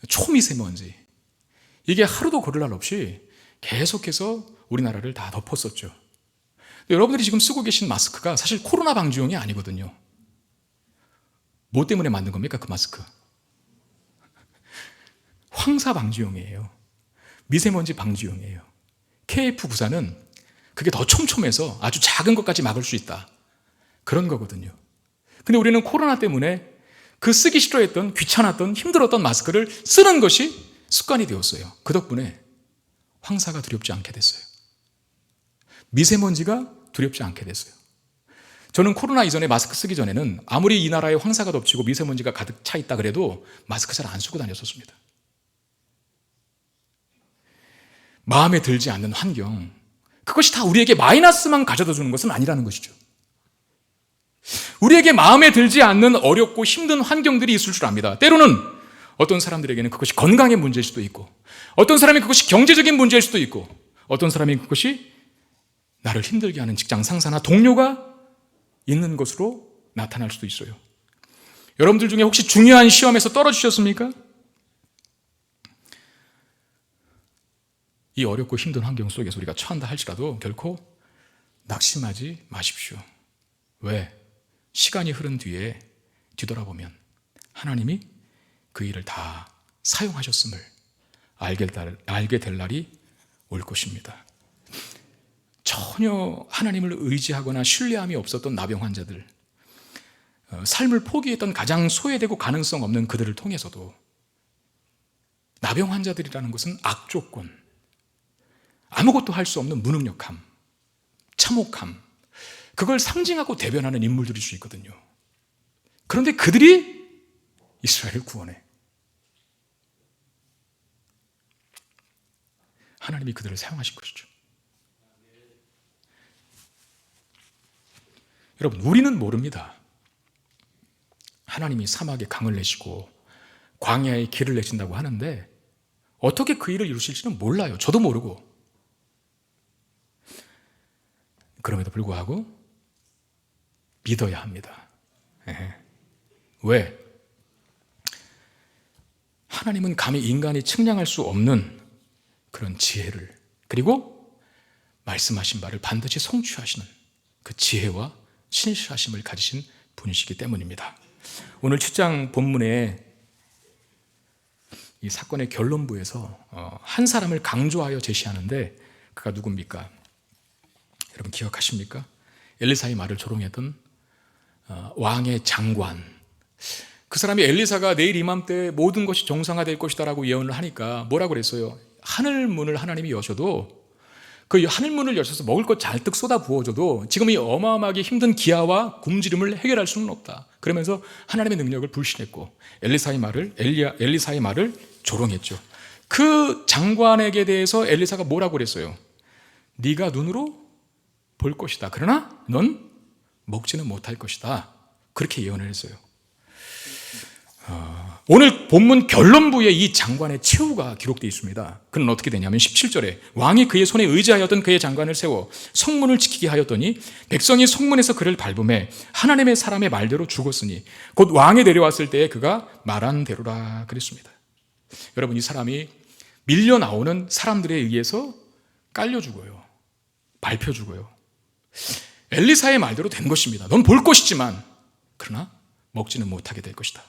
초미세먼지, 이게 하루도 거를 날 없이 계속해서 우리나라를 다 덮었었죠. 여러분들이 지금 쓰고 계신 마스크가 사실 코로나 방지용이 아니거든요. 뭐 때문에 만든 겁니까, 그 마스크? 황사 방지용이에요. 미세먼지 방지용이에요. KF94는 그게 더 촘촘해서 아주 작은 것까지 막을 수 있다. 그런 거거든요. 근데 우리는 코로나 때문에 그 쓰기 싫어했던, 귀찮았던, 힘들었던 마스크를 쓰는 것이 습관이 되었어요. 그 덕분에 황사가 두렵지 않게 됐어요. 미세먼지가 두렵지 않게 됐어요. 저는 코로나 이전에 마스크 쓰기 전에는 아무리 이 나라에 황사가 덮치고 미세먼지가 가득 차 있다 그래도 마스크 잘 안 쓰고 다녔었습니다. 마음에 들지 않는 환경, 그것이 다 우리에게 마이너스만 가져다 주는 것은 아니라는 것이죠. 우리에게 마음에 들지 않는 어렵고 힘든 환경들이 있을 줄 압니다. 때로는 어떤 사람들에게는 그것이 건강의 문제일 수도 있고, 어떤 사람이 그것이 경제적인 문제일 수도 있고, 어떤 사람이 그것이 나를 힘들게 하는 직장 상사나 동료가 있는 것으로 나타날 수도 있어요. 여러분들 중에 혹시 중요한 시험에서 떨어지셨습니까? 이 어렵고 힘든 환경 속에서 우리가 처한다 할지라도 결코 낙심하지 마십시오. 왜? 시간이 흐른 뒤에 뒤돌아보면 하나님이 그 일을 다 사용하셨음을 알게 될 날이 올 것입니다. 전혀 하나님을 의지하거나 신뢰함이 없었던 나병 환자들, 삶을 포기했던 가장 소외되고 가능성 없는 그들을 통해서도 나병 환자들이라는 것은 악조건, 아무것도 할 수 없는 무능력함, 참혹함, 그걸 상징하고 대변하는 인물들일 수 있거든요. 그런데 그들이 이스라엘을 구원해. 하나님이 그들을 사용하신 것이죠. 여러분, 우리는 모릅니다. 하나님이 사막에 강을 내시고 광야에 길을 내신다고 하는데 어떻게 그 일을 이루실지는 몰라요. 저도 모르고. 그럼에도 불구하고 믿어야 합니다. 왜? 하나님은 감히 인간이 측량할 수 없는 그런 지혜를, 그리고 말씀하신 바를 반드시 성취하시는 그 지혜와 신실하심을 가지신 분이시기 때문입니다. 오늘 7장 본문에 이 사건의 결론부에서 한 사람을 강조하여 제시하는데 그가 누굽니까? 여러분 기억하십니까? 엘리사의 말을 조롱했던 왕의 장관. 그 사람이 엘리사가 내일 이맘때 모든 것이 정상화될 것이다 라고 예언을 하니까 뭐라고 그랬어요? 하늘 문을 하나님이 여셔도 그 하늘 문을 여셔서 먹을 것 잔뜩 쏟아 부어줘도 지금 이 어마어마하게 힘든 기아와 굶주림을 해결할 수는 없다. 그러면서 하나님의 능력을 불신했고 엘리사의 말을 조롱했죠. 그 장관에게 대해서 엘리사가 뭐라고 그랬어요? 네가 눈으로 볼 것이다. 그러나 넌 먹지는 못할 것이다. 그렇게 예언을 했어요. 오늘 본문 결론부에 이 장관의 최후가 기록되어 있습니다. 그는 어떻게 되냐면 17절에 왕이 그의 손에 의지하였던 그의 장관을 세워 성문을 지키게 하였더니 백성이 성문에서 그를 밟음에 하나님의 사람의 말대로 죽었으니 곧 왕에 내려왔을 때에 그가 말한 대로라 그랬습니다. 여러분 이 사람이 밀려 나오는 사람들에 의해서 깔려 죽어요. 밟혀 죽어요. 엘리사의 말대로 된 것입니다. 넌 볼 것이지만 그러나 먹지는 못하게 될 것이다.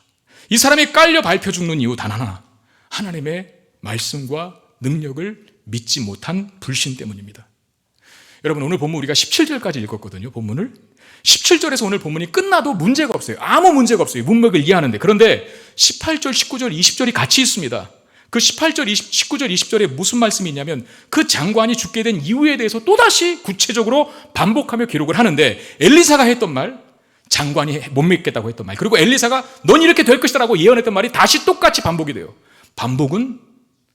이 사람이 깔려 밟혀 죽는 이유 단 하나, 하나님의 말씀과 능력을 믿지 못한 불신 때문입니다. 여러분 오늘 본문 우리가 17절까지 읽었거든요. 본문을 17절에서 오늘 본문이 끝나도 문제가 없어요. 아무 문제가 없어요. 문맥을 이해하는데. 그런데 18절, 19절, 20절이 같이 있습니다. 그 18절, 19절, 20절에 무슨 말씀이 있냐면 그 장관이 죽게 된 이유에 대해서 또다시 구체적으로 반복하며 기록을 하는데 엘리사가 했던 말, 장관이 못 믿겠다고 했던 말, 그리고 엘리사가 넌 이렇게 될 것이다 라고 예언했던 말이 다시 똑같이 반복이 돼요. 반복은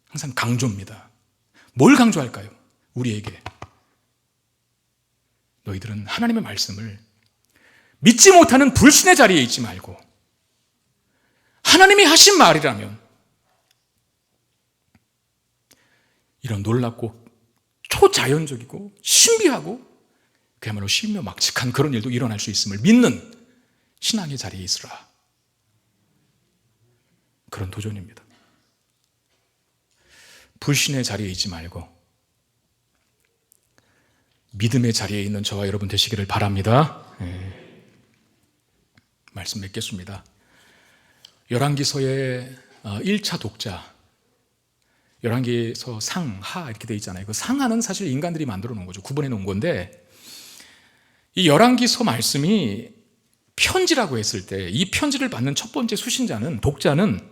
항상 강조입니다. 뭘 강조할까요? 우리에게 너희들은 하나님의 말씀을 믿지 못하는 불신의 자리에 있지 말고 하나님이 하신 말이라면 이런 놀랍고 초자연적이고 신비하고 그야말로 신묘막측한 그런 일도 일어날 수 있음을 믿는 신앙의 자리에 있으라. 그런 도전입니다. 불신의 자리에 있지 말고 믿음의 자리에 있는 저와 여러분 되시기를 바랍니다. 말씀 맺겠습니다. 열왕기서의 1차 독자, 열왕기서 상하 이렇게 돼 있잖아요. 그 상하는 사실 인간들이 만들어 놓은 거죠. 구분해 놓은 건데 이 열왕기서 말씀이 편지라고 했을 때 이 편지를 받는 첫 번째 수신자는, 독자는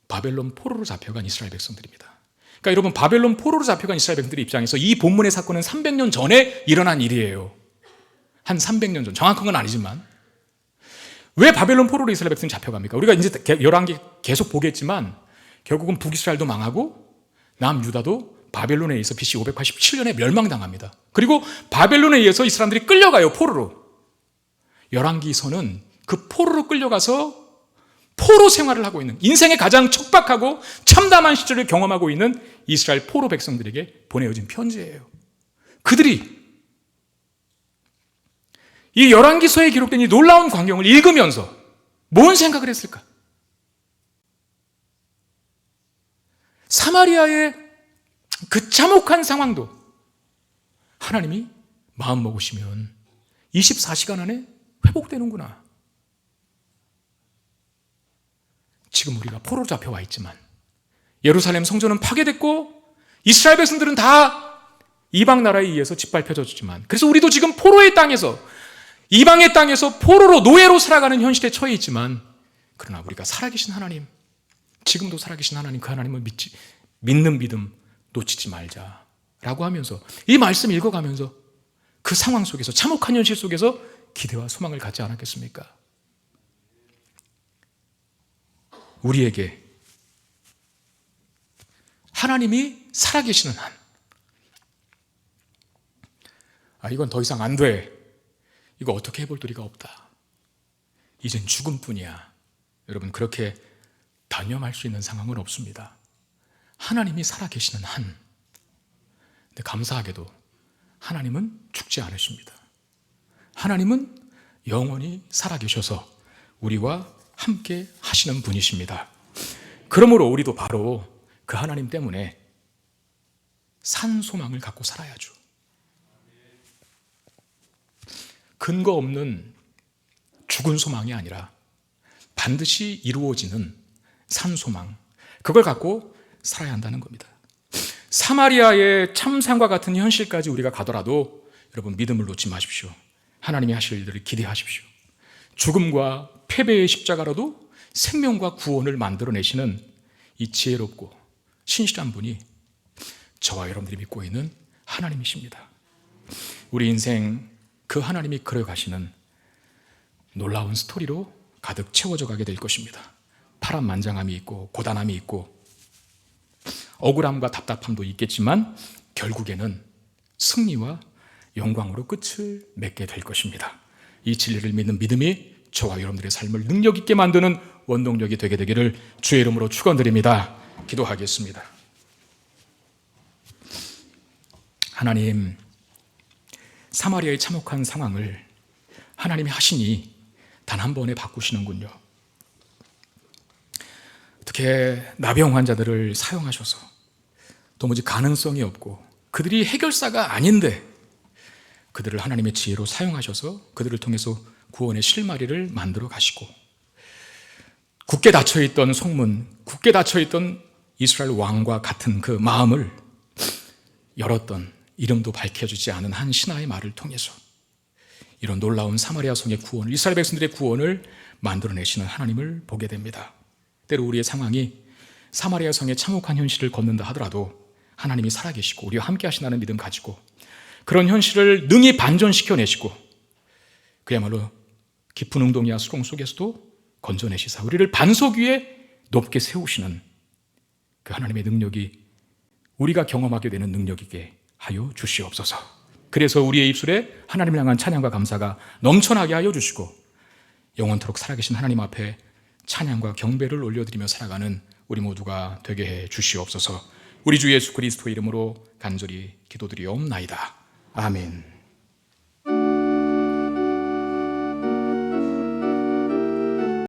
바벨론 포로로 잡혀간 이스라엘 백성들입니다. 그러니까 여러분 바벨론 포로로 잡혀간 이스라엘 백성들의 입장에서 이 본문의 사건은 300년 전에 일어난 일이에요. 한 300년 전, 정확한 건 아니지만. 왜 바벨론 포로로 이스라엘 백성이 잡혀갑니까? 우리가 이제 열왕기 계속 보겠지만 결국은 북이스라엘도 망하고 남유다도 바벨론에 의해서 BC 587년에 멸망당합니다. 그리고 바벨론에 의해서 이 사람들이 끌려가요, 포로로. 열왕기서는 그 포로로 끌려가서 포로 생활을 하고 있는, 인생의 가장 척박하고 참담한 시절을 경험하고 있는 이스라엘 포로 백성들에게 보내어진 편지예요. 그들이 이 열왕기서에 기록된 이 놀라운 광경을 읽으면서 뭔 생각을 했을까? 사마리아의 그 참혹한 상황도 하나님이 마음 먹으시면 24시간 안에 회복되는구나. 지금 우리가 포로로 잡혀와 있지만 예루살렘 성전은 파괴됐고 이스라엘 백성들은 다 이방 나라에 의해서 짓밟혀졌지만, 그래서 우리도 지금 포로의 땅에서, 이방의 땅에서 포로로, 노예로 살아가는 현실에 처해 있지만, 그러나 우리가 살아계신 하나님, 지금도 살아계신 하나님, 그 하나님을 믿는 믿음 놓치지 말자라고 하면서 이 말씀 읽어가면서 그 상황 속에서, 참혹한 현실 속에서 기대와 소망을 갖지 않았겠습니까? 우리에게 하나님이 살아계시는 한, 이건 더 이상 안 돼, 이거 어떻게 해볼 도리가 없다, 이젠 죽음뿐이야. 여러분, 그렇게 단념할 수 있는 상황은 없습니다. 하나님이 살아계시는 한. 근데 감사하게도 하나님은 죽지 않으십니다. 하나님은 영원히 살아계셔서 우리와 함께 하시는 분이십니다. 그러므로 우리도 바로 그 하나님 때문에 산 소망을 갖고 살아야죠. 근거 없는 죽은 소망이 아니라 반드시 이루어지는 산 소망, 그걸 갖고 살아야 한다는 겁니다. 사마리아의 참상과 같은 현실까지 우리가 가더라도 여러분, 믿음을 놓지 마십시오. 하나님이 하실 일들을 기대하십시오. 죽음과 패배의 십자가로도 생명과 구원을 만들어내시는 이 지혜롭고 신실한 분이 저와 여러분들이 믿고 있는 하나님이십니다. 우리 인생 그 하나님이 그려가시는 놀라운 스토리로 가득 채워져 가게 될 것입니다. 파란만장함이 있고 고단함이 있고 억울함과 답답함도 있겠지만 결국에는 승리와 영광으로 끝을 맺게 될 것입니다. 이 진리를 믿는 믿음이 저와 여러분들의 삶을 능력 있게 만드는 원동력이 되게 되기를 주의 이름으로 축원드립니다. 기도하겠습니다. 하나님, 사마리아의 참혹한 상황을 하나님이 하시니 단 한 번에 바꾸시는군요. 어떻게 나병 환자들을 사용하셔서 도무지 가능성이 없고 그들이 해결사가 아닌데 그들을 하나님의 지혜로 사용하셔서 그들을 통해서 구원의 실마리를 만들어 가시고, 굳게 닫혀있던 성문, 굳게 닫혀있던 이스라엘 왕과 같은 그 마음을 열었던, 이름도 밝혀주지 않은 한 신하의 말을 통해서 이런 놀라운 사마리아 성의 구원을, 이스라엘 백성들의 구원을 만들어내시는 하나님을 보게 됩니다. 때로 우리의 상황이 사마리아 성의 참혹한 현실을 걷는다 하더라도 하나님이 살아계시고 우리와 함께 하신다는 믿음 가지고 그런 현실을 능히 반전시켜내시고 그야말로 깊은 웅덩이와 수렁 속에서도 건져내시사 우리를 반석 위에 높게 세우시는 그 하나님의 능력이 우리가 경험하게 되는 능력이게 하여 주시옵소서. 그래서 우리의 입술에 하나님을 향한 찬양과 감사가 넘쳐나게 하여 주시고 영원토록 살아계신 하나님 앞에 찬양과 경배를 올려드리며 살아가는 우리 모두가 되게 해 주시옵소서. 우리 주 예수 그리스도의 이름으로 간절히 기도드리옵나이다. 아멘.